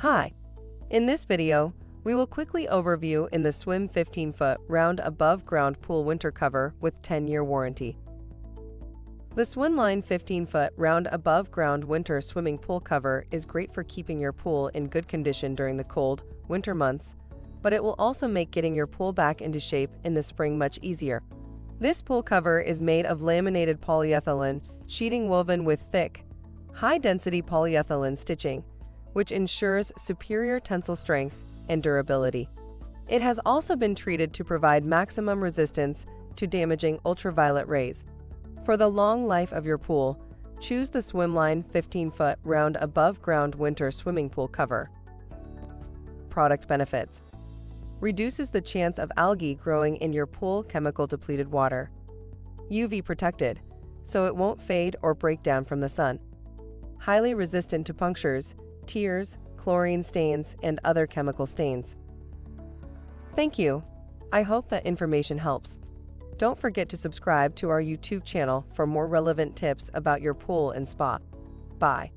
Hi! In this video, we will quickly overview in the Swim 15-foot round above-ground pool winter cover with 10-year warranty. The Swimline 15-foot round above-ground winter swimming pool cover is great for keeping your pool in good condition during the cold, winter months, but it will also make getting your pool back into shape in the spring much easier. This pool cover is made of laminated polyethylene sheeting woven with thick, high-density polyethylene stitching, which ensures superior tensile strength and durability. It has also been treated to provide maximum resistance to damaging ultraviolet rays. For the long life of your pool, choose the Swimline 15-foot round above-ground winter swimming pool cover. Product benefits: reduces the chance of algae growing in your pool chemical-depleted water. UV protected, so it won't fade or break down from the sun. Highly resistant to punctures, tears, chlorine stains, and other chemical stains. Thank you. I hope that information helps. Don't forget to subscribe to our YouTube channel for more relevant tips about your pool and spa. Bye.